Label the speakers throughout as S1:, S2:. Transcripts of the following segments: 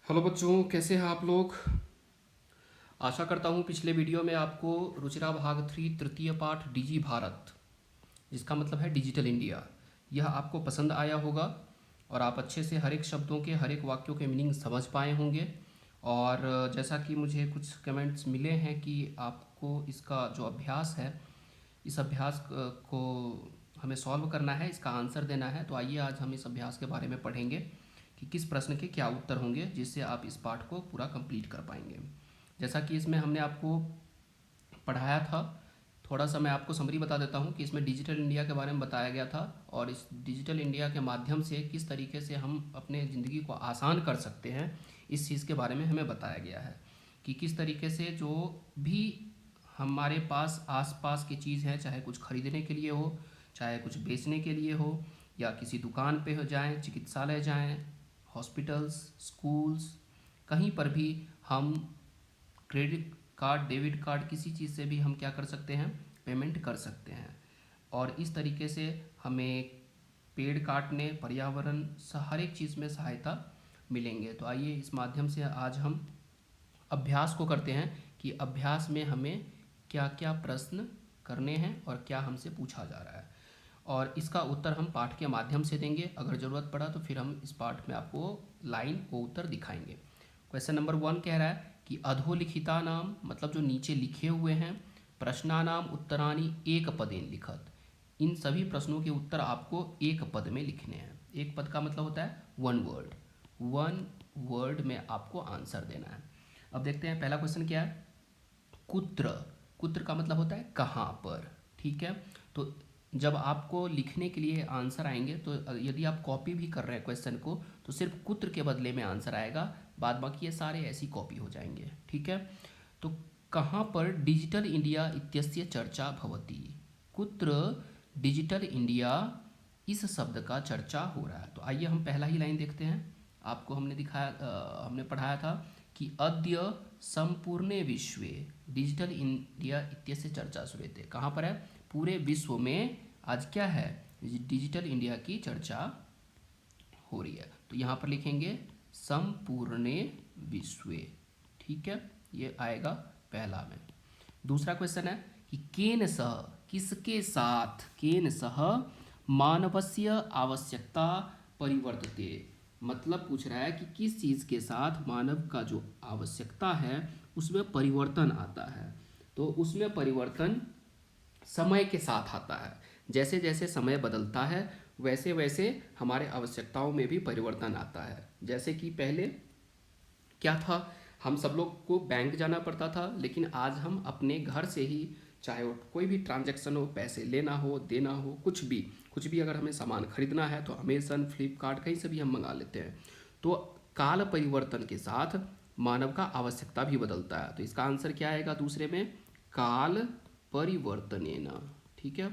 S1: Hello बच्चों, कैसे हैं आप लोग। आशा करता हूँ पिछले वीडियो में आपको रुचिरा भाग 3 तृतीय पाठ डिजी भारत, जिसका मतलब है डिजिटल इंडिया, यह आपको पसंद आया होगा और आप अच्छे से हर एक शब्दों के हर एक वाक्यों के मीनिंग समझ पाए होंगे। और जैसा कि मुझे कुछ कमेंट्स मिले हैं कि आपको इसका जो अभ्यास है, इस अभ्यास को हमें सॉल्व करना है, इसका आंसर देना है। तो आइए आज हम इस अभ्यास के बारे में पढ़ेंगे कि किस प्रश्न के क्या उत्तर होंगे, जिससे आप इस पाठ को पूरा कंप्लीट कर पाएंगे। जैसा कि इसमें हमने आपको पढ़ाया था, थोड़ा सा मैं आपको समरी बता देता हूँ कि इसमें डिजिटल इंडिया के बारे में बताया गया था और इस डिजिटल इंडिया के माध्यम से किस तरीके से हम अपने ज़िंदगी को आसान कर सकते हैं, इस चीज़ के बारे में हमें बताया गया है कि किस तरीके से जो भी हमारे पास आसपास की चीज़ है, चाहे कुछ खरीदने के लिए हो, चाहे कुछ बेचने के लिए हो, या किसी दुकान पे हो जाएं, चिकित्सालय जाएं, हॉस्पिटल्स, स्कूल्स, कहीं पर भी हम क्रेडिट कार्ड, डेबिट कार्ड, किसी चीज़ से भी हम क्या कर सकते हैं, पेमेंट कर सकते हैं। और इस तरीके से हमें पेड़ काटने, पर्यावरण, हर एक चीज़ में सहायता मिलेंगे। तो आइए इस माध्यम से आज हम अभ्यास को करते हैं कि अभ्यास में हमें क्या क्या प्रश्न करने हैं और क्या हमसे पूछा जा रहा है, और इसका उत्तर हम पाठ के माध्यम से देंगे। अगर ज़रूरत पड़ा तो फिर हम इस पाठ में आपको लाइन वो उत्तर दिखाएंगे। क्वेश्चन नंबर 1 कह रहा है कि अधोलिखिता नाम, मतलब जो नीचे लिखे हुए हैं, प्रश्नानाम उत्तरानी एक पदेन लिखत, इन सभी प्रश्नों के उत्तर आपको एक पद में लिखने हैं। एक पद का मतलब होता है वन वर्ड, वन वर्ड में आपको आंसर देना है। अब देखते हैं पहला क्वेश्चन क्या है। कुत्र, कुत्र का मतलब होता है कहाँ पर, ठीक है। तो जब आपको लिखने के लिए आंसर आएंगे, तो यदि आप कॉपी भी कर रहे हैं क्वेश्चन को, तो सिर्फ कुत्र के बदले में आंसर आएगा, बाद बाकी ये सारे ऐसी कॉपी हो जाएंगे, ठीक है। तो कहाँ पर डिजिटल इंडिया इत्यस्य चर्चा भवति, कुत्र डिजिटल इंडिया, इस शब्द का चर्चा हो रहा है। तो आइए हम पहला ही लाइन देखते हैं। आपको हमने दिखाया, हमने पढ़ाया था कि अद्य संपूर्णे विश्वे डिजिटल इंडिया इत्यस्य चर्चा श्रूयते, कहाँ पर है, पूरे विश्व में आज क्या है, डिजिटल इंडिया की चर्चा हो रही है। तो यहाँ पर लिखेंगे संपूर्णे विश्वे, ठीक है, ये आएगा पहला में। दूसरा क्वेश्चन है कि केन सह, किसके साथ, केन सह मानवस्य आवश्यकता परिवर्तते, मतलब पूछ रहा है कि किस चीज़ के साथ मानव का जो आवश्यकता है उसमें परिवर्तन आता है। तो उसमें परिवर्तन समय के साथ आता है, जैसे जैसे समय बदलता है वैसे वैसे हमारे आवश्यकताओं में भी परिवर्तन आता है। जैसे कि पहले क्या था, हम सब लोग को बैंक जाना पड़ता था, लेकिन आज हम अपने घर से ही, चाहे वो कोई भी ट्रांजैक्शन हो, पैसे लेना हो, देना हो, कुछ भी अगर हमें सामान खरीदना है तो अमेजन, फ्लिपकार्ट, कहीं से भी हम मंगा लेते हैं। तो काल परिवर्तन के साथ मानव का आवश्यकता भी बदलता है। तो इसका आंसर क्या आएगा दूसरे में, काल परिवर्तनेन, ठीक है,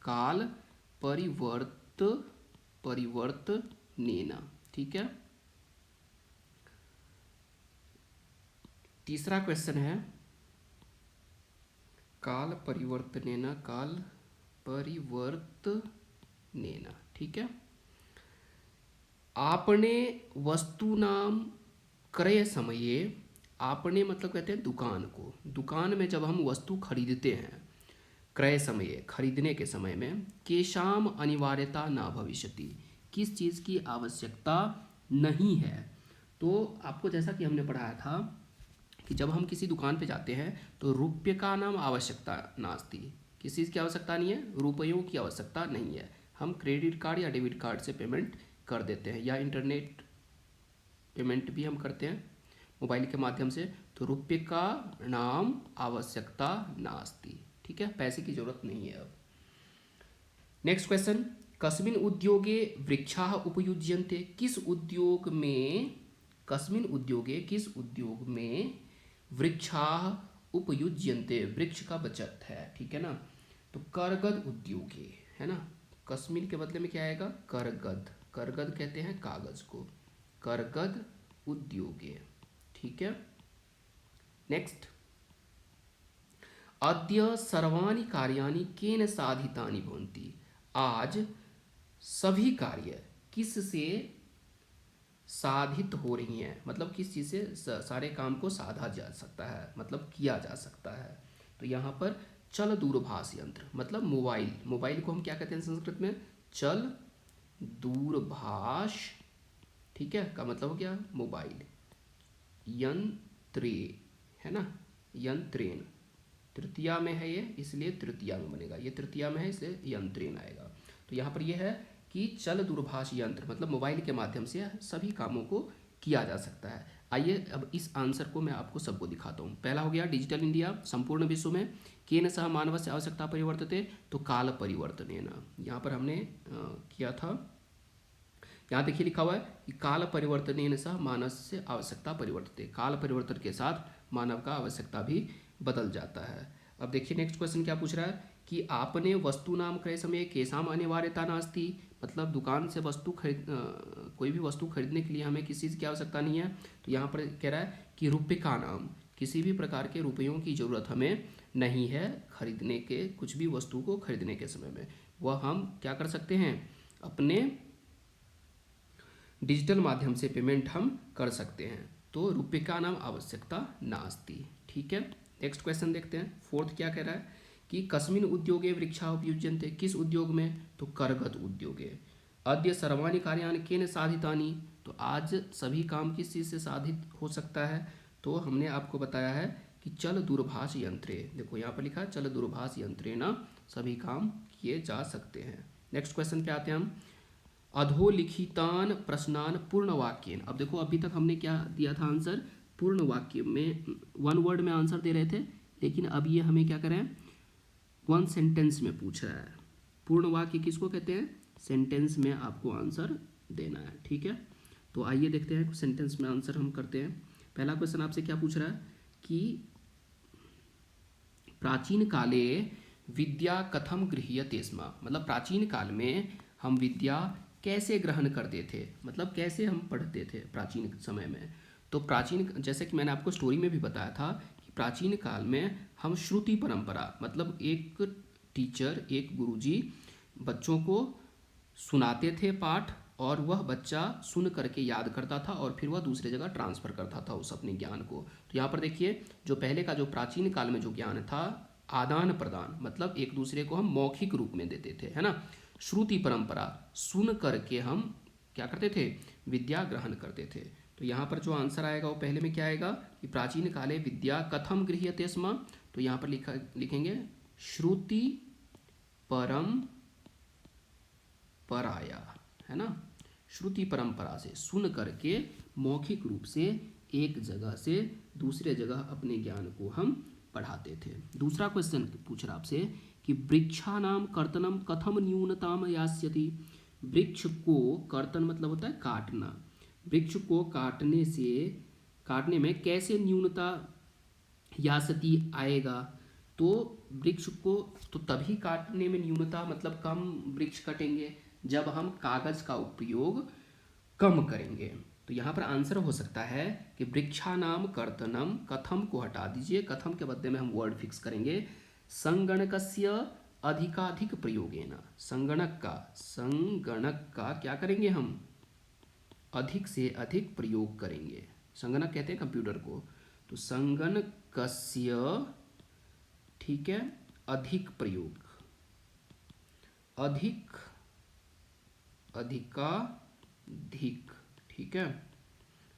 S1: काल परिवर्तनेन, ठीक है। तीसरा क्वेश्चन है काल परिवर्तनेन, काल परिवर्तनेन, ठीक है। आपने वस्तूनाम क्रय समये, आपने मतलब कहते हैं दुकान को, दुकान में जब हम वस्तु खरीदते हैं, क्रय समये खरीदने के समय में, केशाम अनिवार्यता न भविष्यति, किस चीज़ की आवश्यकता नहीं है। तो आपको जैसा कि हमने पढ़ाया था कि जब हम किसी दुकान पे जाते हैं तो रुपये का नाम आवश्यकता नास्ती, किस चीज़ की आवश्यकता नहीं है, रुपयों की आवश्यकता नहीं है। हम क्रेडिट कार्ड या डेबिट कार्ड से पेमेंट कर देते हैं, या इंटरनेट पेमेंट भी हम करते हैं मोबाइल के माध्यम से। तो रुपये का नाम आवश्यकता नास्ती, ठीक है, पैसे की जरूरत नहीं है अब। नेक्स्ट क्वेश्चन, कस्मिन उद्योगे वृक्षाः उपयुज्यन्ते, किस उद्योग में, कस्मिन उद्योगे, किस उद्योग में वृक्षाः उपयुज्यन्ते, वृक्ष का बचत है, ठीक है ना। तो करगद उद्योगे है ना, कस्मिन के बदले में क्या आएगा, करगद, करगद कहते हैं कागज को, करगद उद्योगे, ठीक है। नेक्स्ट, अद्य सर्वाणि कार्याणि केन साधितानि भवन्ति, आज सभी कार्य किस से साधित हो रही हैं, मतलब किस चीज़ से सारे काम को साधा जा सकता है, मतलब किया जा सकता है। तो यहाँ पर चल दूरभाष यंत्र मतलब मोबाइल, मोबाइल को हम क्या कहते हैं संस्कृत में? चल दूरभाष, ठीक है, का मतलब हो गया मोबाइल। यंत्रे, है ना, यंत्रेण, तृतीया में है ये इसलिए तृतीया में बनेगा, ये तृतीया में है इसलिए यंत्रेण आएगा। तो यहाँ पर यह है कि चल दूरभाष यंत्र मतलब मोबाइल के माध्यम से सभी कामों को किया जा सकता है। आइए अब इस आंसर को मैं आपको सबको दिखाता हूँ। पहला हो गया डिजिटल इंडिया संपूर्ण विश्व में केन सह मानवस्य आवश्यकता परिवर्तते, तो काल परिवर्तनेन, यहाँ पर हमने किया था। यहाँ देखिए लिखा हुआ है कि काल परिवर्तनेन सह मानव से आवश्यकता परिवर्तते, काल परिवर्तन के साथ मानव का आवश्यकता भी बदल जाता है। अब देखिए नेक्स्ट क्वेश्चन क्या पूछ रहा है कि आपने वस्तु नाम क्रय समय केसाम अनिवार्यता नास्ति, मतलब दुकान से वस्तु कोई भी वस्तु खरीदने के लिए हमें किसी चीज़ की आवश्यकता नहीं है। तो यहाँ पर कह रहा है कि रुपये का नाम, किसी भी प्रकार के रुपयों की ज़रूरत हमें नहीं है खरीदने के, कुछ भी वस्तु को खरीदने के समय में वह हम क्या कर सकते हैं, अपने डिजिटल माध्यम से पेमेंट हम कर सकते हैं। तो रुपये का नाम आवश्यकता नास्ति, ठीक है। नेक्स्ट क्वेश्चन देखते हैं। फोर्थ क्या कह रहा है कि कस्मिन उद्योगे वृक्षा उपयुज्यन्ते, किस उद्योग में, तो करगत उद्योगे। अद्य सर्वाणि कार्याणि केन साधितानि, तो आज सभी काम किस चीज़ से साधित हो सकता है, तो हमने आपको बताया है कि चल दूरभाष यंत्रे, देखो यहाँ पर लिखा है चल दूरभाष यंत्रे न सभी काम किए जा सकते हैं। नेक्स्ट क्वेश्चन पे आते हैं हम। अधोलिखितान प्रश्नान पूर्ण वाक्येन, अब देखो अभी तक हमने क्या दिया था आंसर, पूर्ण वाक्य में वन वर्ड में आंसर दे रहे थे, लेकिन अब ये हमें क्या करें, वन सेंटेंस में पूछ रहा है। पूर्ण वाक्य किसको कहते हैं, सेंटेंस में आपको आंसर देना है, ठीक है। तो आइए देखते हैं सेंटेंस में आंसर हम करते हैं। पहला क्वेश्चन आपसे क्या पूछ रहा है कि प्राचीन काले विद्या कथम गृह्यते स्म, मतलब प्राचीन काल में हम विद्या कैसे ग्रहण करते थे, मतलब कैसे हम पढ़ते थे प्राचीन समय में। तो प्राचीन, जैसे कि मैंने आपको स्टोरी में भी बताया था कि प्राचीन काल में हम श्रुति परंपरा, मतलब एक टीचर, एक गुरुजी बच्चों को सुनाते थे पाठ, और वह बच्चा सुन करके याद करता था और फिर वह दूसरे जगह ट्रांसफ़र करता था उस अपने ज्ञान को। तो यहाँ पर देखिए जो पहले का जो प्राचीन काल में जो ज्ञान था, आदान प्रदान, मतलब एक दूसरे को हम मौखिक रूप में देते थे, है ना। श्रुति परंपरा, सुन करके हम क्या करते थे, विद्या ग्रहण करते थे। तो यहाँ पर जो आंसर आएगा वो पहले में क्या आएगा कि प्राचीन काले विद्या कथम गृह्यते स्म, तो यहाँ पर लिखेंगे श्रुति परम पराया, है ना, श्रुति परंपरा से सुन करके मौखिक रूप से एक जगह से दूसरे जगह अपने ज्ञान को हम पढ़ाते थे। दूसरा क्वेश्चन पूछ रहा आपसे कि वृक्षानाम कर्तनम कथम न्यूनताम यास्यति, वृक्ष को कर्तन मतलब होता है काटना, वृक्ष को काटने में कैसे न्यूनता यास्यति आएगा, तो वृक्ष को तो तभी काटने में न्यूनता मतलब कम वृक्ष कटेंगे जब हम कागज का उपयोग कम करेंगे। तो यहाँ पर आंसर हो सकता है कि वृक्षानाम कर्तनम, कथम को हटा दीजिए, कथम के बदले में हम वर्ड फिक्स करेंगे संगणकस्य अधिकाधिक प्रयोगेन, संगणक का क्या करेंगे हम, अधिक से अधिक प्रयोग करेंगे। संगणक कहते हैं कंप्यूटर को, तो संगणकस्य, ठीक है, अधिक प्रयोग, अधिकाधिक, ठीक है,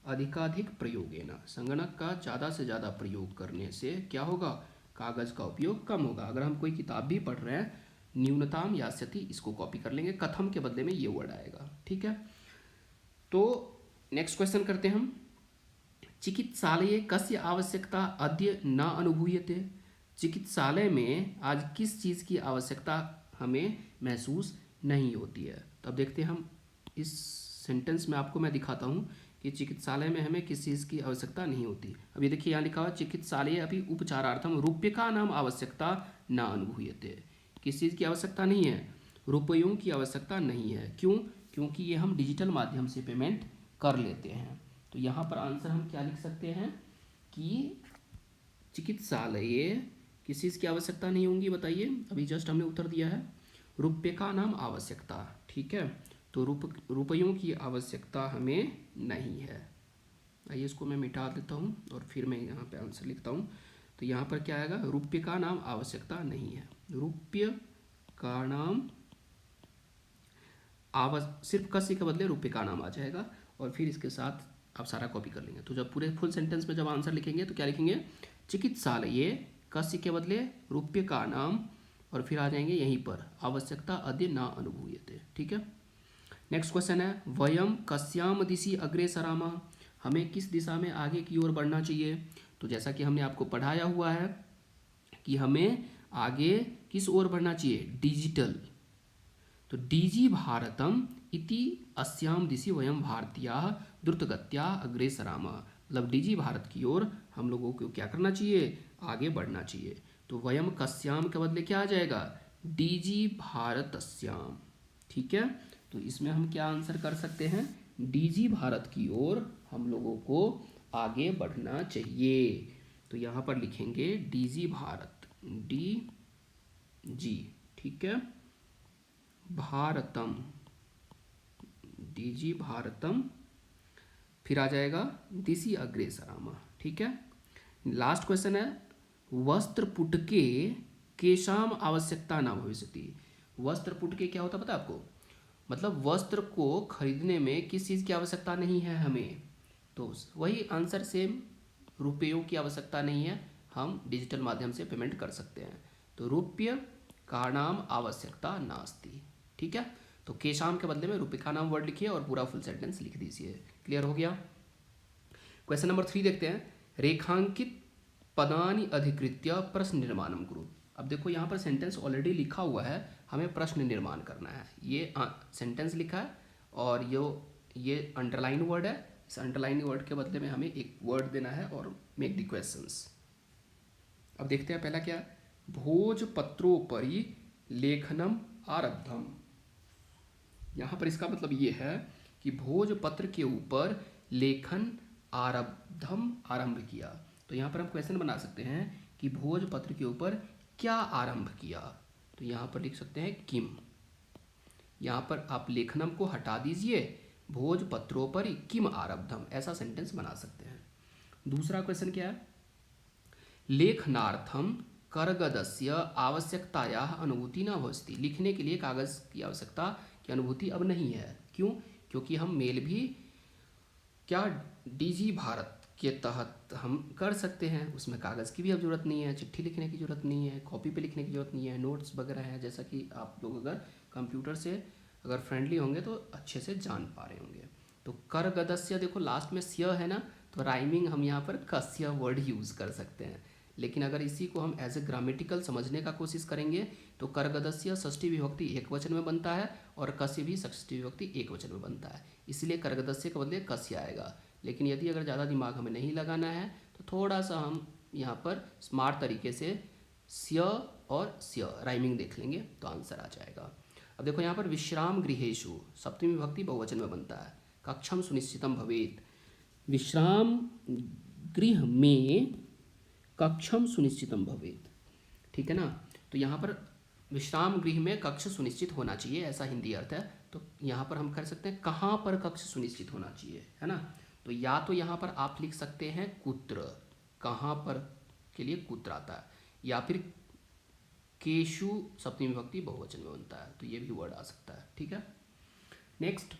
S1: अधिकाधिक प्रयोगेन, संगणक का ज़्यादा से ज़्यादा प्रयोग करने से क्या होगा, कागज़ का उपयोग कम होगा। अगर हम कोई किताब भी पढ़ रहे हैं, न्यूनताम यास्यति इसको कॉपी कर लेंगे, कथम के बदले में ये वर्ड आएगा, ठीक है। तो नेक्स्ट क्वेश्चन करते हैं हम। चिकित्सालये कस्य आवश्यकता अद्य न अनुभूयते, चिकित्सालय में आज किस चीज़ की आवश्यकता हमें महसूस नहीं होती है। तो अब देखते हैं हम इस सेंटेंस में, आपको मैं दिखाता हूँ कि चिकित्सालय में हमें किस चीज़ की आवश्यकता नहीं होती। अब ये देखिए यहाँ लिखा हुआ चिकित्सालय अभी उपचारार्थम रूप्यका नाम आवश्यकता न अनुभूयते, किस चीज़ की आवश्यकता नहीं है, रुपयों की आवश्यकता नहीं है। क्यों, क्योंकि ये हम डिजिटल माध्यम से पेमेंट कर लेते हैं। तो यहाँ पर आंसर हम क्या लिख सकते हैं कि चिकित्सालय किस चीज़ की आवश्यकता नहीं होंगी, बताइए, अभी जस्ट हमने उत्तर दिया है रुपये का नाम आवश्यकता, ठीक है। तो रुपयों की आवश्यकता हमें नहीं है। आइए इसको मैं मिटा देता हूँ और फिर मैं यहाँ पे आंसर लिखता हूँ। तो यहाँ पर क्या आएगा, रुपये का नाम आवश्यकता नहीं है। रुपये का नाम सिर्फ कस्य के बदले रुपये का नाम आ जाएगा और फिर इसके साथ आप सारा कॉपी कर लेंगे। तो जब पूरे फुल सेंटेंस में जब आंसर लिखेंगे तो क्या लिखेंगे, चिकित्सालये कस्य के बदले रुपये का नाम और फिर आ जाएंगे यहीं पर आवश्यकता अद्य न अनुभूयते। ठीक है। नेक्स्ट क्वेश्चन है वयम कस्याम दिशि अग्रेसरामः, हमें किस दिशा में आगे की ओर बढ़ना चाहिए। तो जैसा कि हमने आपको पढ़ाया हुआ है कि हमें आगे किस ओर बढ़ना चाहिए, डिजिटल। तो डीजी भारतम इति अस्याम दिशि वयम भारतीयाः द्रुतगत्या अग्रेसरामः, मतलब डीजी भारत की ओर हम लोगों को क्या करना चाहिए, आगे बढ़ना चाहिए। तो वयम कस्याम के बदले क्या आ जाएगा, डीजी भारतस्याम। ठीक है। तो इसमें हम क्या आंसर कर सकते हैं, डीजी भारत की ओर हम लोगों को आगे बढ़ना चाहिए। तो यहाँ पर लिखेंगे डीजी भारत, डी जी, ठीक है, भारतम, डीजी भारतम, फिर आ जाएगा दिशि अग्रेसरामः। ठीक है। लास्ट क्वेश्चन है वस्त्र पुटके केशाम आवश्यकता न भविष्यति। वस्त्र पुटके क्या होता है पता है आपको, मतलब वस्त्र को खरीदने में किस चीज़ की आवश्यकता नहीं है हमें। तो वही आंसर सेम, रुपयों की आवश्यकता नहीं है, हम डिजिटल माध्यम से पेमेंट कर सकते हैं। तो रुपये का नाम आवश्यकता नास्ति। ठीक है। तो केशाम के बदले में रुपये का नाम वर्ड लिखिए और पूरा फुल सेंटेंस लिख दीजिए। क्लियर हो गया। क्वेश्चन नंबर 3 देखते हैं रेखांकित पदानि अधिकृत्य प्रश्न निर्माणम कुरु। अब देखो यहाँ पर सेंटेंस ऑलरेडी लिखा हुआ है, हमें प्रश्न निर्माण करना है। ये सेंटेंस लिखा है और ये अंडरलाइन वर्ड है, इस अंडरलाइन वर्ड के बदले में हमें एक वर्ड देना है और मेक द क्वेश्चंस। अब देखते हैं पहला क्या, भोजपत्रोपरि लेखनम आरब्धम। यहाँ पर इसका मतलब ये है कि भोजपत्र के ऊपर लेखन आरब्धम, आरंभ किया। तो यहाँ पर हम क्वेश्चन बना सकते हैं कि भोजपत्र के ऊपर क्या आरंभ किया। तो यहाँ पर लिख सकते हैं किम। यहाँ पर आप लेखनम को हटा दीजिए, भोजपत्रोपरि किम आरब्धम, ऐसा सेंटेंस बना सकते हैं। दूसरा क्वेश्चन क्या है, लेखनार्थम करगदस्य आवश्यकतायाः अनुभूति न भवति। लिखने के लिए कागज की आवश्यकता की अनुभूति अब नहीं है। क्यों, क्योंकि हम मेल भी क्या डीजी भारत के तहत हम कर सकते हैं, उसमें कागज़ की भी अब जरूरत नहीं है, चिट्ठी लिखने की जरूरत नहीं है, कॉपी पे लिखने की जरूरत नहीं है, नोट्स वगैरह है, जैसा कि आप लोग अगर कंप्यूटर से अगर फ्रेंडली होंगे तो अच्छे से जान पा रहे होंगे। तो करगदस्य देखो लास्ट में स्य है ना, तो राइमिंग हम यहाँ पर कस्य वर्ड यूज़ कर सकते हैं। लेकिन अगर इसी को हम एज ए ग्रामेटिकल समझने का कोशिश करेंगे तो करगदस्य षष्ठी विभक्ति एक वचन में बनता है और कस्य भी षष्ठी विभक्ति एक वचन में बनता है, इसलिए करगदस्य के बदले कस्य आएगा। लेकिन यदि अगर ज़्यादा दिमाग हमें नहीं लगाना है तो थोड़ा सा हम यहाँ पर स्मार्ट तरीके से स्य और स्य राइमिंग देख लेंगे तो आंसर आ जाएगा। अब देखो यहाँ पर विश्राम गृहेषु सप्तमी विभक्ति बहुवचन में बनता है, कक्षम सुनिश्चितम भवेत्। विश्राम गृह में कक्षम सुनिश्चितम भवेत्, ठीक है ना। तो यहाँ पर विश्राम गृह में कक्ष सुनिश्चित होना चाहिए, ऐसा हिंदी अर्थ है। तो यहाँ पर हम कर सकते हैं कहाँ पर कक्ष सुनिश्चित होना चाहिए, है ना। तो या तो यहाँ पर आप लिख सकते हैं कुत्र, कहाँ पर के लिए कुत्र आता है, या फिर केशु सप्तमी विभक्ति बहुवचन में बनता है, तो ये भी वर्ड आ सकता है। ठीक है। नेक्स्ट,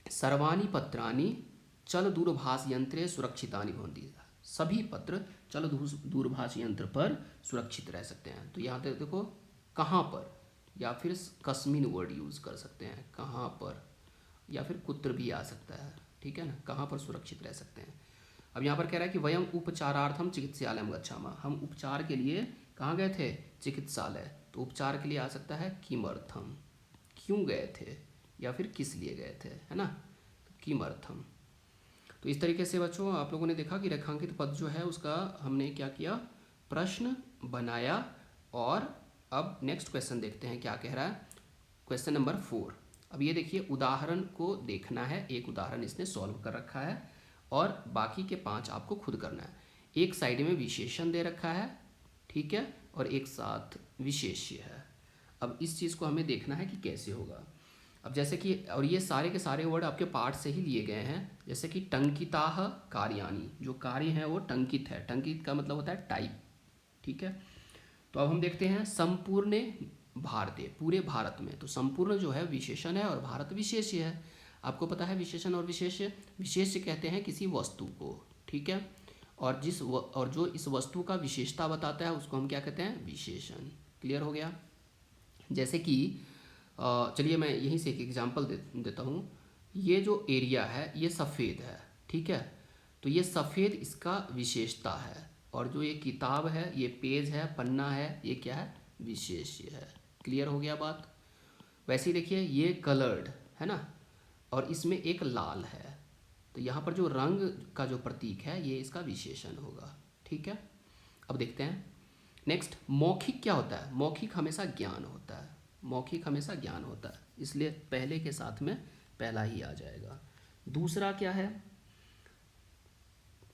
S1: सर्वाणि पत्राणि चल दूरभाष यंत्रे सुरक्षितानि भवन्ति। सभी पत्र चल दूरभाष यंत्र पर सुरक्षित रह सकते हैं। तो यहाँ तक देखो कहाँ पर, या फिर कस्मिन वर्ड यूज़ कर सकते हैं, कहाँ पर, या फिर कुत्र भी आ सकता है। ठीक है ना, कहाँ पर सुरक्षित रह सकते हैं। अब यहाँ पर कह रहा है कि वयम उपचारार्थम चिकित्सालयम गच्छामः। हम उपचार के लिए कहाँ गए थे, चिकित्सालय। तो उपचार के लिए आ सकता है किमर्थम, क्यों गए थे, या फिर किस लिए गए थे, है ना, तो किमर्थम। तो इस तरीके से बच्चों आप लोगों ने देखा कि रेखांकित पद जो है उसका हमने क्या किया, प्रश्न बनाया। और अब नेक्स्ट क्वेश्चन देखते हैं क्या कह रहा है, क्वेश्चन नंबर 4। अब ये देखिए उदाहरण को देखना है, एक उदाहरण इसने सॉल्व कर रखा है और बाकी के 5 आपको खुद करना है। एक साइड में विशेषण दे रखा है, ठीक है, और एक साथ विशेष्य है। अब इस चीज़ को हमें देखना है कि कैसे होगा। अब जैसे कि, और ये सारे के सारे वर्ड आपके पाठ से ही लिए गए हैं, जैसे कि टंकिताः कार्याणि, जो कार्य हैं वो टंकित है, टंकित का मतलब होता है टाइप, ठीक है। तो अब हम देखते हैं संपूर्ण भारतीय, पूरे भारत में, तो संपूर्ण जो है विशेषण है और भारत विशेष्य है। आपको पता है विशेषण और विशेष्य, विशेष्य कहते हैं किसी वस्तु को, ठीक है, और और जो इस वस्तु का विशेषता बताता है उसको हम क्या कहते हैं, विशेषण। क्लियर हो गया। जैसे कि चलिए मैं यहीं से एक एग्जांपल देता हूँ। ये जो एरिया है ये सफ़ेद है, ठीक है, तो ये सफ़ेद इसका विशेषता है, और जो ये किताब है, ये पेज है, पन्ना है, ये क्या है, विशेष्य है। क्लियर हो गया बात। वैसे ही देखिए ये कलर्ड है ना, और इसमें एक लाल है, तो यहाँ पर जो रंग का जो प्रतीक है ये इसका विशेषण होगा, ठीक है। अब देखते हैं नेक्स्ट, मौखिक क्या होता है। मौखिक हमेशा ज्ञान होता है, मौखिक हमेशा ज्ञान होता है, इसलिए पहले के साथ में पहला ही आ जाएगा। दूसरा क्या है,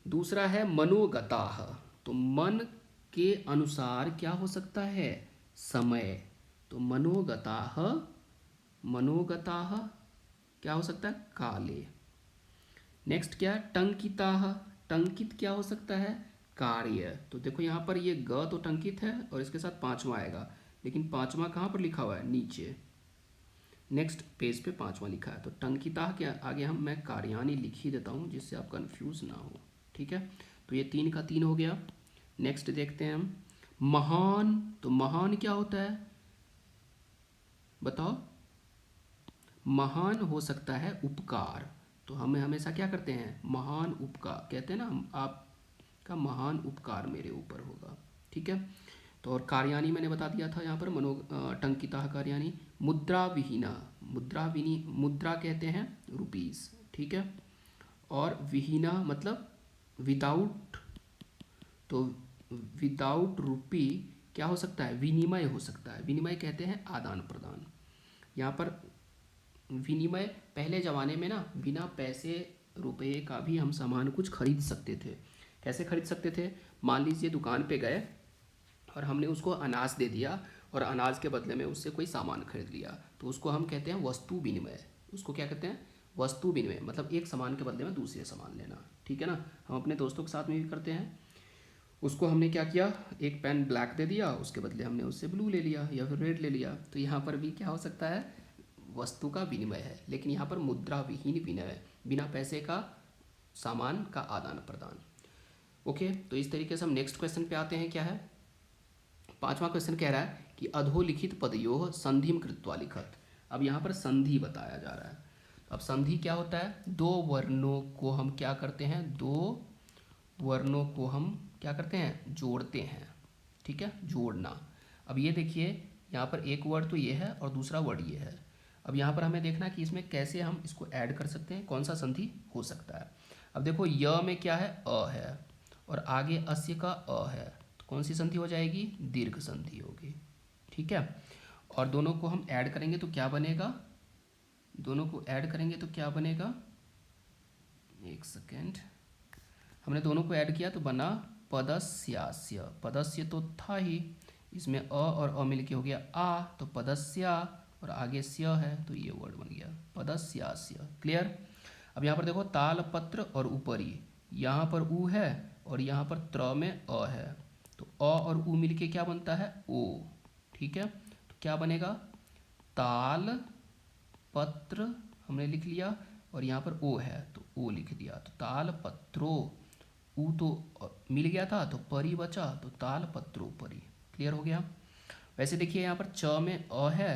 S1: दूसरा है मनोगताः, तो मन के अनुसार क्या हो सकता है, समय, तो मनोगताः, मनोगताः क्या हो सकता है, काले। नेक्स्ट क्या है, टंकिताः, टंकित क्या हो सकता है, कार्य। तो देखो यहाँ पर ये ग तो टंकित है और इसके साथ पांचवा आएगा, लेकिन पांचवा कहाँ पर लिखा हुआ है, नीचे, नेक्स्ट पेज पे पांचवा लिखा है। तो टंकिता के आगे मैं कार्याणि लिख ही देता हूँ जिससे आप कंफ्यूज ना हो, ठीक है। तो ये 3 का 3 हो गया। नेक्स्ट देखते हैं हम महान, तो महान क्या होता है बताओ, महान हो सकता है उपकार, तो हमें हमेशा क्या करते हैं, महान उपकार कहते हैं ना हम, आपका महान उपकार मेरे ऊपर होगा, ठीक है। तो और कार्याणि मैंने बता दिया था यहाँ पर, टंकिता कार्याणि। मुद्रा विहीना, मुद्रा कहते हैं रुपीस, ठीक है, और विहीना मतलब विदाउट, तो विदाउट रुपी क्या हो सकता है, विनिमय हो सकता है, विनिमय कहते हैं आदान प्रदान। यहाँ पर विनिमय, पहले ज़माने में ना बिना पैसे रुपये का भी हम सामान कुछ खरीद सकते थे। कैसे खरीद सकते थे, मान लीजिए दुकान पे गए और हमने उसको अनाज दे दिया और अनाज के बदले में उससे कोई सामान खरीद लिया, तो उसको हम कहते हैं वस्तु विनिमय। उसको क्या कहते हैं, वस्तु विनिमय, मतलब एक सामान के बदले में दूसरे सामान लेना, ठीक है ना। हम अपने दोस्तों के साथ में भी करते हैं। उसको हमने क्या किया, एक पेन ब्लैक दे दिया, उसके बदले हमने उससे ब्लू ले लिया या फिर रेड ले लिया, तो यहाँ पर भी क्या हो सकता है, वस्तु का विनिमय है, लेकिन यहाँ पर मुद्रा विहीन विनिमय, बिना पैसे का सामान का आदान प्रदान। ओके, तो इस तरीके से हम नेक्स्ट क्वेश्चन पे आते हैं। क्या है, पांचवा क्वेश्चन कह रहा है कि अधोलिखित पदयोः संधिम कृत्वा लिखत। अब यहाँ पर संधि बताया जा रहा है। अब संधि क्या होता है, दो वर्णों को हम क्या करते हैं, दो वर्णों को हम क्या करते हैं, जोड़ते हैं, ठीक है, जोड़ना। अब ये देखिए यहाँ पर एक वर्ड तो ये है और दूसरा वर्ड ये है। अब यहाँ पर हमें देखना कि इसमें कैसे हम इसको ऐड कर सकते हैं, कौन सा संधि हो सकता है। अब देखो य में क्या है, अ है, और आगे अस्य का अ है, तो कौन सी संधि हो जाएगी, दीर्घ संधि होगी, ठीक है। और दोनों को हम ऐड करेंगे तो क्या बनेगा, दोनों को ऐड करेंगे तो क्या बनेगा, एक सेकेंड, हमने दोनों को ऐड किया तो बना पदस्यास्य। पदस्य तो था ही, इसमें अ और अ मिलके हो गया आ, तो पदस्या, और आगे स्य है तो ये वर्ड बन गया पदस्यास्य। क्लियर। अब यहाँ पर देखो तालपत्र और ऊपरी, यहाँ पर उ है और यहाँ पर त्र में अ है, तो अ और उ मिलके क्या बनता है, ओ, ठीक है। तो क्या बनेगा, ताल पत्र हमने लिख लिया और यहाँ पर ओ है तो ओ लिख दिया, तो ताल पत्रो, उ तो मिल गया था तो परी बचा, तो ताल पत्रो परी। क्लियर हो गया। वैसे देखिए यहाँ पर च में अ है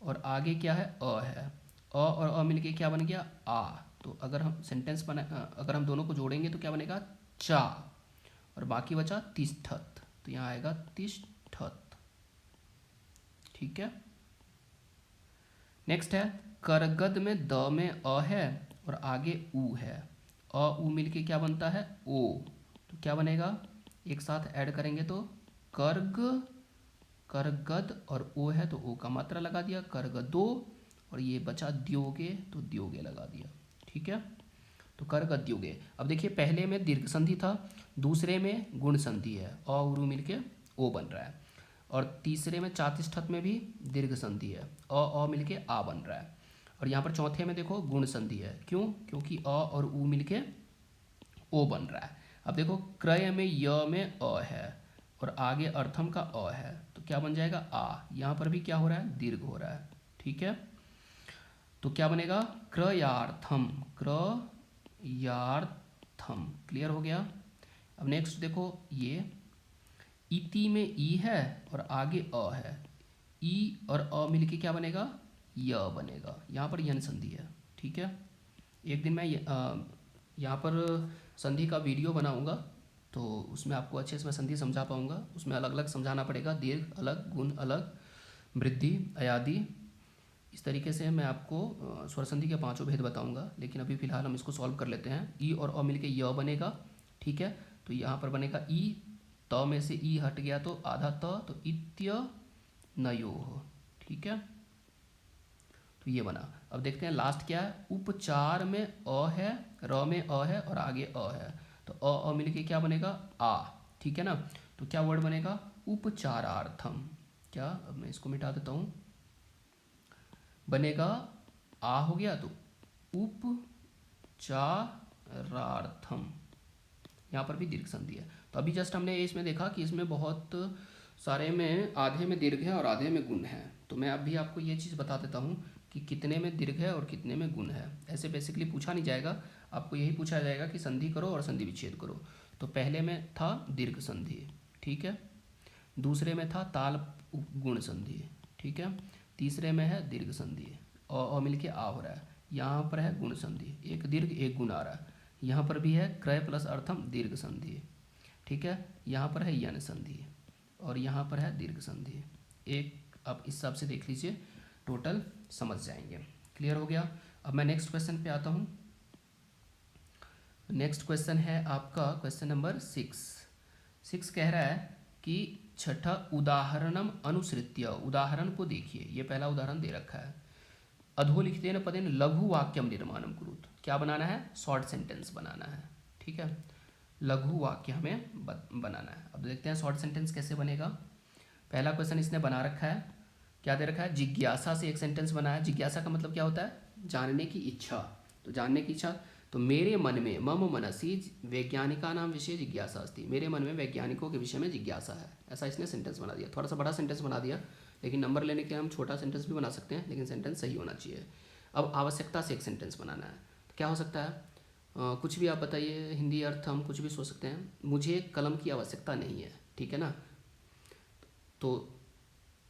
S1: और आगे क्या है, अ है, अ और अ मिलके क्या बन गया, आ, तो अगर हम सेंटेंस बना, अगर हम दोनों को जोड़ेंगे तो क्या बनेगा, चा, और बाकी बचा तिष्ठत, तो यहाँ आएगा तिष्ठत, ठीक है। नेक्स्ट है करगद में द में अ है और आगे उ है, अ उ मिलके क्या बनता है, ओ, तो क्या बनेगा, एक साथ ऐड करेंगे तो कर्ग, करगद, और ओ है तो ओ का मात्रा लगा दिया करगदो, और ये बचा द्योगे तो द्योगे लगा दिया, ठीक है। तो करगद्योगे। अब देखिए पहले में दीर्घ संधि था, दूसरे में गुण संधि है, अ उरु मिलके ओ बन रहा है, और तीसरे में चातिष्ठत में भी दीर्घ संधि है, अ मिलके आ बन रहा है। और यहाँ पर चौथे में देखो गुण संधि है। क्यों? क्योंकि अ और उ मिलके ओ बन रहा है। अब देखो क्रय में य में अ है और आगे अर्थम का अ है, तो क्या बन जाएगा? आ। यहाँ पर भी क्या हो रहा है? दीर्घ हो रहा है। ठीक है, तो क्या बनेगा? क्रयार्थम, क्रयार्थम। क्लियर हो गया? अब नेक्स्ट देखो, ये इति में ई है और आगे अ है, ई और अ मिलके क्या बनेगा? य बनेगा। यहाँ पर यन संधि है। ठीक है, एक दिन मैं यहाँ पर संधि का वीडियो बनाऊंगा, तो उसमें आपको अच्छे से मैं संधि समझा पाऊंगा। उसमें अलग अलग समझाना पड़ेगा, दीर्घ अलग, गुण अलग, वृद्धि, अयादि, इस तरीके से मैं आपको स्वर संधि के पांचों भेद बताऊंगा। लेकिन अभी फिलहाल हम इसको सॉल्व कर लेते हैं। ई और अ मिलके य बनेगा। ठीक है, तो यहाँ पर बनेगा ई, त में से ई हट गया तो आधा त, तो इत्य नयोः। ठीक है, तो ये बना। अब देखते हैं लास्ट क्या है। उपचार में अ है, र में अ है और आगे अ है, तो अ मिलके क्या बनेगा? आ। ठीक है ना, तो क्या वर्ड बनेगा? उपचारार्थम। क्या? अब मैं इसको मिटा देता हूँ, बनेगा आ हो गया, तो उपचारार्थम। यहाँ पर भी दीर्घ संधि है। तो अभी जस्ट हमने इसमें देखा कि इसमें बहुत सारे में आधे में दीर्घ है और आधे में गुण है। तो मैं अभी आपको ये चीज़ बता देता हूँ कि कितने में दीर्घ है और कितने में गुण है। ऐसे बेसिकली पूछा नहीं जाएगा, आपको यही पूछा जाएगा कि संधि करो और संधि विच्छेद करो। तो पहले में था दीर्घ संधि, ठीक है, दूसरे में था ताल गुण संधि, ठीक है, तीसरे में है दीर्घ संधि, और मिलके आ हो रहा है। यहाँ पर है गुण संधि, एक दीर्घ एक गुण आ रहा है। यहाँ पर भी है क्रय प्लस अर्थम दीर्घ संधि, ठीक है, यहाँ पर है यन संधि और यहाँ पर है दीर्घ संधि। एक आप इस हिसाब से देख लीजिए, टोटल समझ जाएंगे। क्लियर हो गया? अब मैं नेक्स्ट क्वेश्चन पे आता हूँ। नेक्स्ट क्वेश्चन है आपका क्वेश्चन नंबर 6 कह रहा है कि छठा उदाहरणम अनुसृत्य, उदाहरण को देखिए, ये पहला उदाहरण दे रखा है। अधोलिखितेन पदेन लघु वाक्यम निर्माणम कुरुत। क्या बनाना है? शॉर्ट सेंटेंस बनाना है। ठीक है, लघु वाक्य हमें बनाना है। अब देखते हैं शॉर्ट सेंटेंस कैसे बनेगा। पहला क्वेश्चन इसने बना रखा है, क्या दे रखा है? जिज्ञासा से एक सेंटेंस बना है। जिज्ञासा का मतलब क्या होता है? जानने की इच्छा। तो जानने की इच्छा, तो मेरे मन में, मम मनसि वैज्ञानिका नाम विषय जिज्ञासा अस्ति, मेरे मन में वैज्ञानिकों के विषय में जिज्ञासा है। ऐसा इसने सेंटेंस बना दिया। थोड़ा सा बड़ा सेंटेंस बना दिया, लेकिन नंबर लेने के लिए हम छोटा सेंटेंस भी बना सकते हैं, लेकिन सेंटेंस सही होना चाहिए। अब आवश्यकता से एक सेंटेंस बनाना है, तो क्या हो सकता है? कुछ भी आप बताइए, हिंदी अर्थ हम कुछ भी सोच सकते हैं। मुझे कलम की आवश्यकता नहीं है, ठीक है ना, तो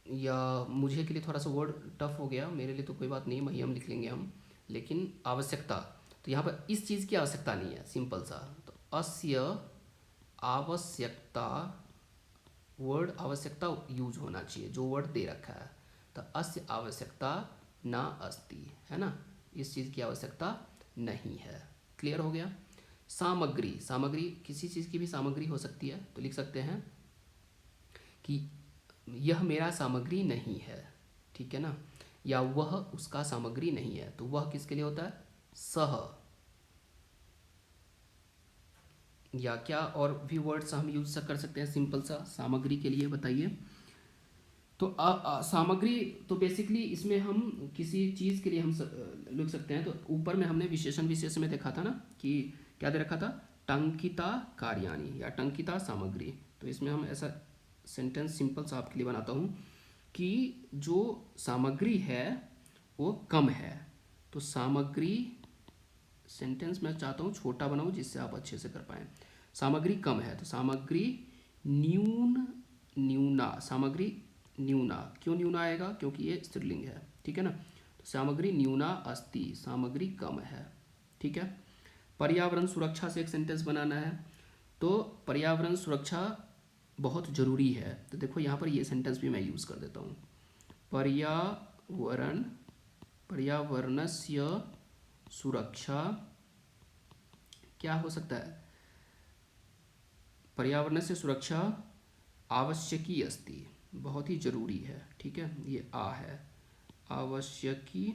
S1: या मुझे के लिए थोड़ा सा वर्ड टफ हो गया, मेरे लिए तो कोई बात नहीं, महियम लिख लेंगे हम। लेकिन आवश्यकता, तो यहाँ पर इस चीज़ की आवश्यकता नहीं है, सिंपल सा। तो अस्य आवश्यकता, वर्ड आवश्यकता यूज होना चाहिए, जो वर्ड दे रखा है। तो अस्य आवश्यकता ना अस्ति, है ना, इस चीज़ की आवश्यकता नहीं है। क्लियर हो गया? सामग्री, सामग्री किसी चीज़ की भी सामग्री हो सकती है, तो लिख सकते हैं कि यह मेरा सामग्री नहीं है, ठीक है ना, या वह उसका सामग्री नहीं है। तो वह किसके लिए होता है? सह, या क्या और भी वर्ड्स हम यूज कर सकते हैं सिंपल सा सामग्री के लिए, बताइए। तो सामग्री, तो बेसिकली इसमें हम किसी चीज़ के लिए हम लिख सकते हैं। तो ऊपर में हमने विशेषण विशेष में देखा था ना कि क्या दे रखा था? टंकिता कार्याणि या टंकिता सामग्री। तो इसमें हम ऐसा सेंटेंस सिंपल सा आपके लिए बनाता हूँ कि जो सामग्री है वो कम है। तो सामग्री, सेंटेंस मैं चाहता हूँ छोटा बनाऊँ जिससे आप अच्छे से कर पाएँ। सामग्री कम है, तो सामग्री न्यून, न्यूना, सामग्री न्यूना। क्यों न्यूना आएगा? क्योंकि ये स्त्रीलिंग है, ठीक है ना। तो सामग्री न्यूना अस्ति, सामग्री कम है, ठीक है। पर्यावरण सुरक्षा से एक सेंटेंस बनाना है। तो पर्यावरण सुरक्षा बहुत ज़रूरी है। तो देखो यहाँ पर ये सेंटेंस भी मैं यूज़ कर देता हूँ। पर्यावरण, पर्यावरणस्य सुरक्षा क्या हो सकता है? पर्यावरणस्य सुरक्षा आवश्यकी अस्ति, बहुत ही जरूरी है, ठीक है, ये आ है, आवश्यकी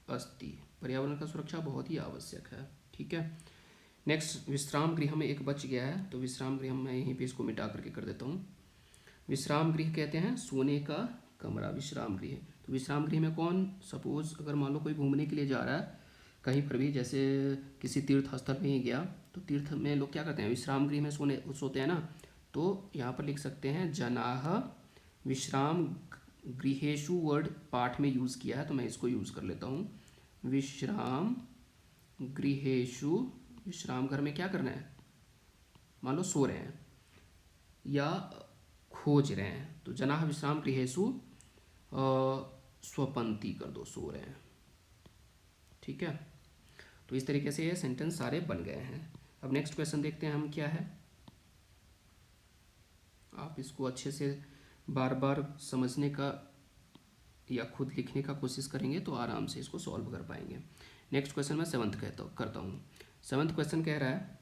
S1: अस्ति, पर्यावरण का सुरक्षा बहुत ही आवश्यक है, ठीक है। नेक्स्ट, विश्राम गृह में एक बच गया है, तो विश्राम गृह मैं यहीं पे इसको मिटा करके कर देता हूँ। विश्राम गृह कहते हैं सोने का कमरा, विश्राम गृह। तो विश्राम गृह में कौन, सपोज अगर मान लो कोई घूमने के लिए जा रहा है कहीं पर भी, जैसे किसी तीर्थ स्थल में ही गया, तो तीर्थ में लोग क्या करते हैं, विश्राम गृह में सोते हैं ना। तो यहाँ पर लिख सकते हैं जनाः विश्राम गृहेषु, वर्ड पाठ में यूज़ किया है तो मैं इसको यूज़ कर लेता हूँ। विश्राम गृहेषु, विश्राम घर में क्या करना है, मान लो सो रहे हैं या खोज रहे हैं, तो जनाः विश्राम गृहेषु स्वपंती कर दो, सो रहे हैं। ठीक है, तो इस तरीके से ये सेंटेंस सारे बन गए हैं। अब नेक्स्ट क्वेश्चन देखते हैं हम क्या है। आप इसको अच्छे से बार बार समझने का या खुद लिखने का कोशिश करेंगे तो आराम से इसको सॉल्व कर पाएंगे। नेक्स्ट क्वेश्चन मैं सेवंथ करता हूँ। सेवंथ क्वेश्चन कह रहा है,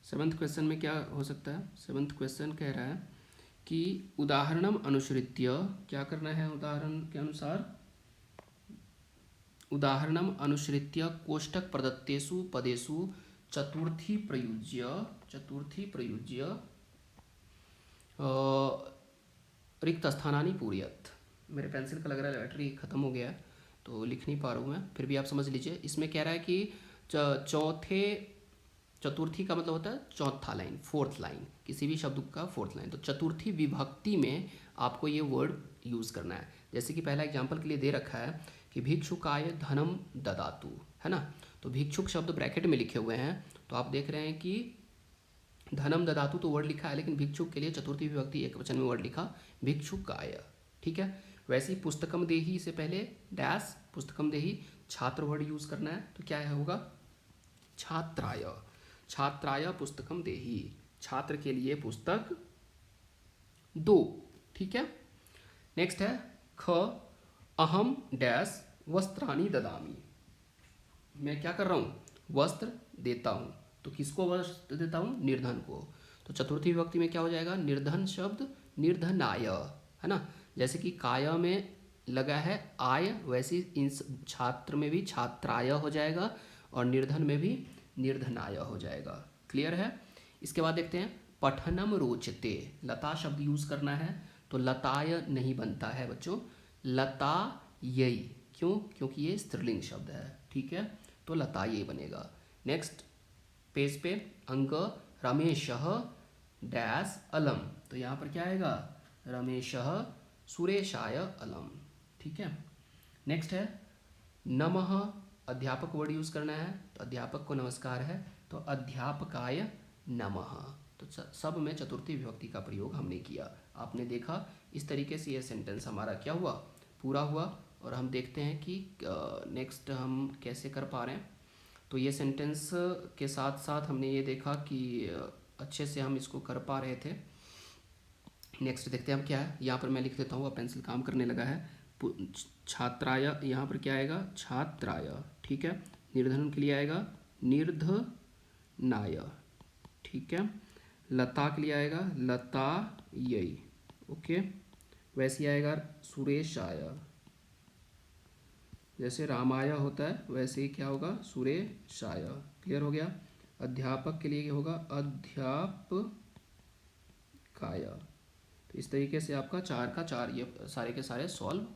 S1: सेवंथ क्वेश्चन में क्या हो सकता है, सेवंथ क्वेश्चन कह रहा है कि उदाहरणम अनुसृत्य, क्या करना है उदाहरण के अनुसार, उदाहरणम अनुसृत्य कोष्ठक प्रदत्तेषु पदेषु चतुर्थी प्रयुज्य रिक्त स्थानानि पूरयत। मेरे पेंसिल का लग रहा है बैटरी ख़त्म हो गया है तो लिख नहीं पा रहा हूँ मैं, फिर भी आप समझ लीजिए। इसमें कह रहा है कि चौथे, चतुर्थी का मतलब होता है चौथा लाइन, फोर्थ लाइन, किसी भी शब्द का फोर्थ लाइन। तो चतुर्थी विभक्ति में आपको ये वर्ड यूज़ करना है। जैसे कि पहला एग्जाम्पल के लिए दे रखा है कि भिक्षुकाय धनम ददातु, है ना। तो भिक्षुक शब्द ब्रैकेट में लिखे हुए हैं, तो आप देख रहे हैं कि धनम ददातु तो वर्ड लिखा है, लेकिन भिक्षुक के लिए चतुर्थी विभक्ति एक वचन में वर्ड लिखा भिक्षुकाय। ठीक है, वैसे ही पुस्तकम देही से पहले डैश पुस्तकम देही छात्र वर्ड यूज़ करना है, तो क्या होगा छात्राय, छात्राय पुस्तकम देही, छात्र के लिए पुस्तक दो। ठीक है, नेक्स्ट है ख, अहम डैश वस्त्राणि ददामि, मैं क्या कर रहा हूँ, वस्त्र देता हूँ। तो किसको वस्त्र देता हूँ, निर्धन को। तो चतुर्थी विभक्ति में क्या हो जाएगा, निर्धन शब्द निर्धनाय, है ना। जैसे कि काय में लगा है आय, वैसे इन छात्र में भी छात्राय हो जाएगा और निर्धन में भी निर्धनाय हो जाएगा। क्लियर है। इसके बाद देखते हैं पठनम रोचते, लता शब्द यूज़ करना है, तो लताय नहीं बनता है बच्चों, लता यही, क्यों, क्योंकि ये स्त्रीलिंग शब्द है। ठीक है, तो लता यही बनेगा। नेक्स्ट पेज पे अंक रमेशः डैश अलम, तो यहाँ पर क्या आएगा, रमेशः सुरेशाय अलम। ठीक है, नेक्स्ट है नमः, अध्यापक वर्ड यूज़ करना है, तो अध्यापक को नमस्कार है, तो अध्यापकाय नमः। तो सब में चतुर्थी विभक्ति का प्रयोग हमने किया, आपने देखा। इस तरीके से ये सेंटेंस हमारा क्या हुआ, पूरा हुआ। और हम देखते हैं कि नेक्स्ट हम कैसे कर पा रहे हैं। तो ये सेंटेंस के साथ साथ हमने ये देखा कि अच्छे से हम इसको कर पा रहे थे। नेक्स्ट देखते हैं हम क्या है, यहाँ पर मैं लिख देता हूँ, अब पेंसिल काम करने लगा है। छात्राय, यहाँ पर क्या आएगा, छात्राय। ठीक है, निर्धन के लिए आएगा निर्धनाय। ठीक है, लता के लिए आएगा लता यही। ओके, वैसे ही आएगा सुरेशाय, जैसे रामाय होता है वैसे ही क्या होगा, सुरेशाय। क्लियर हो गया। अध्यापक के लिए होगा अध्यापकाय। तो इस तरीके से आपका 4 का 4 ये सारे के सारे सॉल्व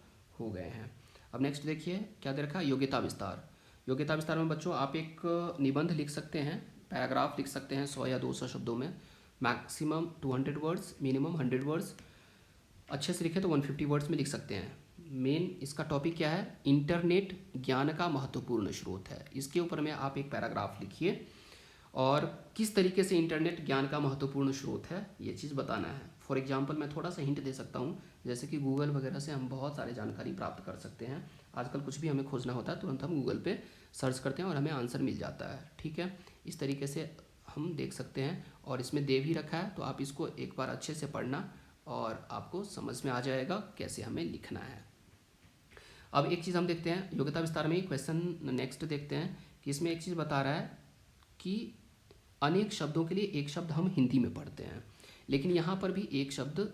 S1: हो गए हैं। अब नेक्स्ट देखिए क्या दे रखा है, योग्यता विस्तार। योग्यता विस्तार में बच्चों आप एक निबंध लिख सकते हैं, पैराग्राफ लिख सकते हैं 100 या 200 शब्दों में, मैक्सिमम 200 वर्ड्स, मिनिमम 100 वर्ड्स। अच्छे से लिखे तो 150 वर्ड्स में लिख सकते हैं। मेन इसका टॉपिक क्या है, इंटरनेट ज्ञान का महत्वपूर्ण स्रोत है। इसके ऊपर में आप एक पैराग्राफ लिखिए और किस तरीके से इंटरनेट ज्ञान का महत्वपूर्ण स्रोत है ये चीज़ बताना है। फॉर एग्जांपल मैं थोड़ा सा हिंट दे सकता हूँ, जैसे कि गूगल वगैरह से हम बहुत सारे जानकारी प्राप्त कर सकते हैं। आजकल कुछ भी हमें खोजना होता है तुरंत हम गूगल पे सर्च करते हैं और हमें आंसर मिल जाता है। ठीक है, इस तरीके से हम देख सकते हैं। और इसमें दे भी रखा है, तो आप इसको एक बार अच्छे से पढ़ना और आपको समझ में आ जाएगा कैसे हमें लिखना है। अब एक चीज़ हम देखते हैं योग्यता विस्तार में, क्वेश्चन नेक्स्ट देखते हैं कि इसमें एक चीज़ बता रहा है कि अनेक शब्दों के लिए एक शब्द हम हिंदी में पढ़ते हैं, लेकिन यहाँ पर भी एक शब्द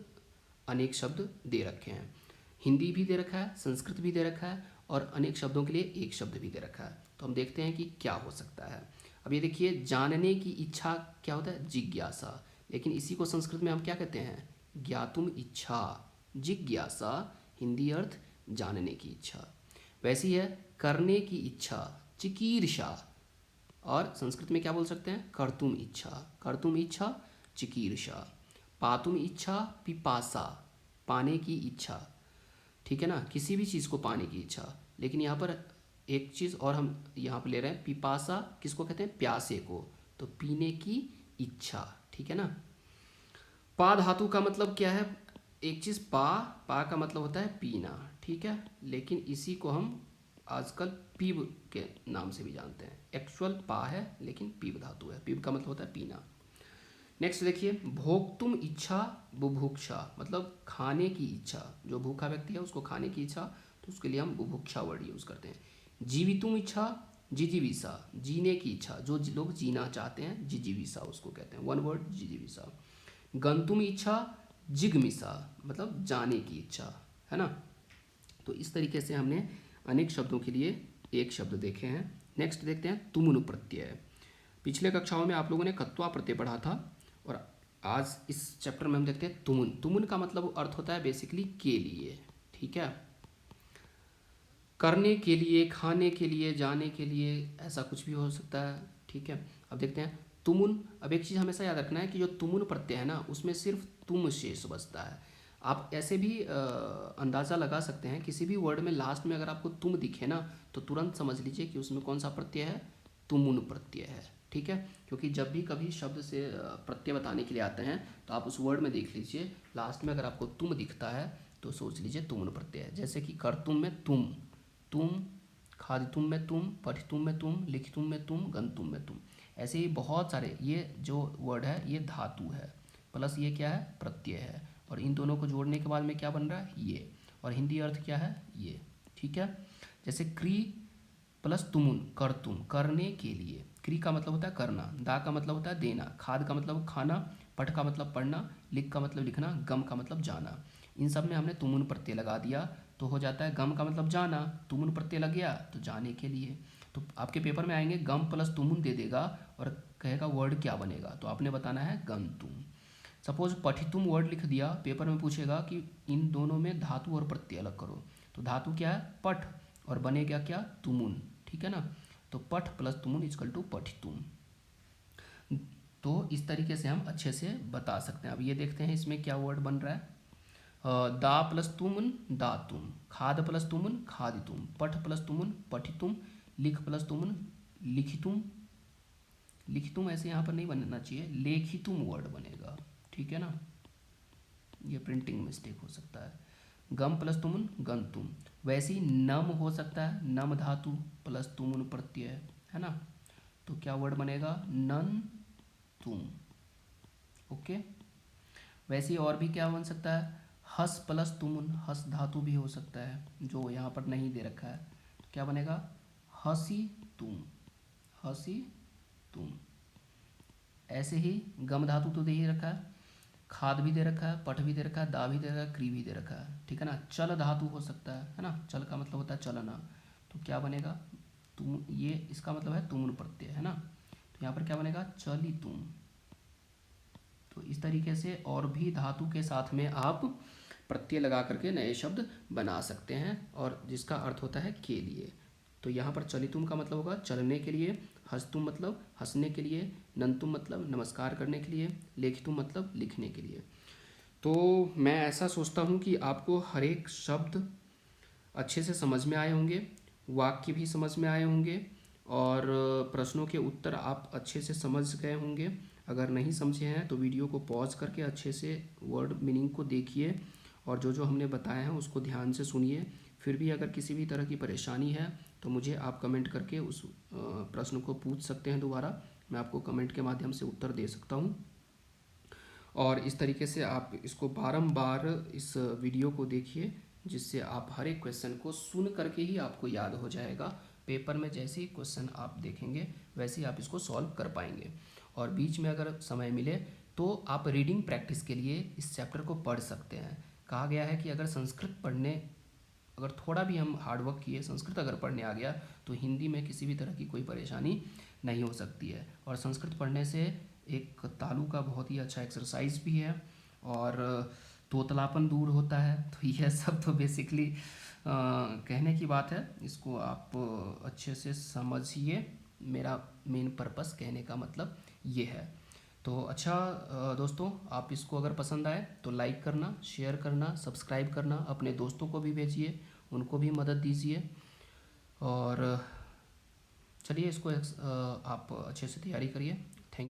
S1: अनेक शब्द दे रखे हैं। हिंदी भी दे रखा है, संस्कृत भी दे रखा है और अनेक शब्दों के लिए एक शब्द भी दे रखा है। तो हम देखते हैं कि क्या हो सकता है। अब ये देखिए, जानने की इच्छा क्या होता है, जिज्ञासा, लेकिन इसी को संस्कृत में हम क्या कहते हैं, ज्ञातुम इच्छा, जिज्ञासा, हिंदी अर्थ जानने की इच्छा। वैसी है करने की इच्छा, चिकीर्षा। और संस्कृत में क्या बोल सकते हैं, कर्तुम इच्छा, कर्तुम इच्छा, चिकीर्षा। पातुम इच्छा, पिपासा, पाने की इच्छा। ठीक है ना, किसी भी चीज़ को पाने की इच्छा। लेकिन यहाँ पर एक चीज़ और हम यहाँ पर ले रहे हैं, पिपासा किसको कहते हैं, प्यासे को, तो पीने की इच्छा। ठीक है ना। पा धातु का मतलब क्या है, एक चीज़ पा का मतलब होता है पीना। ठीक है, लेकिन इसी को हम आजकल पीव के नाम से भी जानते हैं। एक्चुअल पा है लेकिन पीव धातु है, पीव का मतलब होता है पीना। नेक्स्ट देखिए, भोक्तुम इच्छा, बुभुक्षा, मतलब खाने की इच्छा। जो भूखा व्यक्ति है उसको खाने की इच्छा, तो उसके लिए हम बुभुक्षा वर्ड यूज़ करते हैं। जीवितुम इच्छा, जिजीविसा, जीने की इच्छा। जो लोग जीना चाहते हैं, जिजीविसा उसको कहते हैं, वन वर्ड जिजीविसा। गंतुम इच्छा, जिगमिसा, मतलब जाने की इच्छा, है ना। तो इस तरीके से हमने अनेक शब्दों के लिए एक शब्द देखे हैं। नेक्स्ट देखते हैं तुमुन प्रत्यय। पिछले कक्षाओं में आप लोगों ने कत्वा प्रत्यय पढ़ा था, और आज इस चैप्टर में हम देखते हैं तुमुन। तुमुन का मतलब अर्थ होता है बेसिकली के लिए। ठीक है, करने के लिए, खाने के लिए, जाने के लिए, ऐसा कुछ भी हो सकता है। ठीक है, अब देखते हैं तुमुन। अब एक चीज़ हमेशा याद रखना है कि जो तुमुन प्रत्यय है ना, उसमें सिर्फ तुम शेष बचता है। आप ऐसे भी अंदाज़ा लगा सकते हैं, किसी भी वर्ड में लास्ट में अगर आपको तुम दिखे ना, तो तुरंत समझ लीजिए कि उसमें कौन सा प्रत्यय है, तुमुन प्रत्यय है। ठीक है, क्योंकि जब भी कभी शब्द से प्रत्यय बताने के लिए आते हैं, तो आप उस वर्ड में देख लीजिए, लास्ट में अगर आपको तुम दिखता है तो सोच लीजिए तुमुन प्रत्यय है। जैसे कि करतुम में तुम, तुम, खादितुम में तुम, पठितुम में तुम, लिखितुम में तुम, गंतुम में तुम। ऐसे ही बहुत सारे, ये जो वर्ड है ये धातु है, प्लस ये क्या है, प्रत्यय है, और इन दोनों को जोड़ने के बाद में क्या बन रहा है, ये, और हिंदी अर्थ क्या है, ये। ठीक है, जैसे क्री प्लस तुमुन, कर तुम, करने के लिए। क्री का मतलब होता है करना, दा का मतलब होता है देना, खाद का मतलब खाना, पठ का मतलब पढ़ना, लिख का मतलब लिखना, गम का मतलब जाना। इन सब में हमने तुमुन प्रत्यय लगा दिया तो हो जाता है गम का मतलब जाना, तुमुन प्रत्यय लग गया तो जाने के लिए। तो आपके पेपर में आएंगे गम प्लस तुमुन दे देगा और कहेगा वर्ड क्या बनेगा, तो आपने बताना है गंतुम। सपोज पठितुम वर्ड लिख दिया, पेपर में पूछेगा कि इन दोनों में धातु और प्रत्यय अलग करो, तो धातु क्या है, पठ, और बनेगा क्या, तुमुन। ठीक है ना, तो पठ प्लस तुमुन इजकल टू पठितुम। तो इस तरीके से हम अच्छे से बता सकते हैं। अब ये देखते हैं इसमें क्या वर्ड बन रहा है। दा प्लस तुमुन दातुम, खाद प्लस तुमुन खादितुम, पठ प्लस तुमुन पठितुम, लिख प्लस तुमुन लिखितुम। लिखितुम ऐसे यहाँ पर नहीं बनना चाहिए, लेखितुम वर्ड बनेगा। ठीक है ना, ये प्रिंटिंग मिस्टेक हो सकता है। गम प्लस तुमुन गंतुम। वैसे ही नम हो सकता है, नम धातु प्लस तुमुन प्रत्यय, है ना, तो क्या वर्ड बनेगा, नन तुम। ओके, वैसे ही और भी क्या बन सकता है, हस प्लस तुमुन, हस धातु भी हो सकता है जो यहाँ पर नहीं दे रखा है, तो क्या बनेगा, हसी तुम, हसी तुम। ऐसे ही गम धातु तो दे ही रखा है, खाद भी दे रखा है, पठ भी दे रखा है, दा भी दे रखा है, क्री भी दे रखा है। ठीक है ना, चल धातु हो सकता है ना, चल का मतलब होता है चलना, तो क्या बनेगा, तुम, ये इसका मतलब है तुमुन प्रत्यय, है ना, तो यहाँ पर क्या बनेगा, चली तुम। तो इस तरीके से और भी धातु के साथ में आप प्रत्यय लगा करके नए शब्द बना सकते हैं, और जिसका अर्थ होता है के लिए। तो यहाँ पर चलितुम का मतलब होगा चलने के लिए, हंसतुम मतलब हंसने के लिए, नंतुम मतलब नमस्कार करने के लिए, लेखितुम मतलब लिखने के लिए। तो मैं ऐसा सोचता हूँ कि आपको हर एक शब्द अच्छे से समझ में आए होंगे, वाक्य भी समझ में आए होंगे, और प्रश्नों के उत्तर आप अच्छे से समझ गए होंगे। अगर नहीं समझे हैं तो वीडियो को पॉज करके अच्छे से वर्ड मीनिंग को देखिए, और जो जो हमने बताया है उसको ध्यान से सुनिए। फिर भी अगर किसी भी तरह की परेशानी है तो मुझे आप कमेंट करके उस प्रश्न को पूछ सकते हैं दोबारा, मैं आपको कमेंट के माध्यम से उत्तर दे सकता हूँ। और इस तरीके से आप इसको बारंबार इस वीडियो को देखिए, जिससे आप हर एक क्वेश्चन को सुन करके ही आपको याद हो जाएगा। पेपर में जैसे ही क्वेश्चन आप देखेंगे वैसे ही आप इसको सॉल्व कर पाएंगे। और बीच में अगर समय मिले तो आप रीडिंग प्रैक्टिस के लिए इस चैप्टर को पढ़ सकते हैं। कहा गया है कि अगर संस्कृत पढ़ने, अगर थोड़ा भी हम हार्डवर्क किए, संस्कृत अगर पढ़ने आ गया तो हिंदी में किसी भी तरह की कोई परेशानी नहीं हो सकती है। और संस्कृत पढ़ने से एक तालु का बहुत ही अच्छा एक्सरसाइज भी है, और तोतलापन दूर होता है। तो यह सब तो बेसिकली कहने की बात है, इसको आप अच्छे से समझिए। मेरा मेन पर्पस कहने का मतलब ये है। तो अच्छा दोस्तों, आप इसको अगर पसंद आए तो लाइक करना, शेयर करना, सब्सक्राइब करना, अपने दोस्तों को भी भेजिए, उनको भी मदद दीजिए। और चलिए इसको आप अच्छे से तैयारी करिए।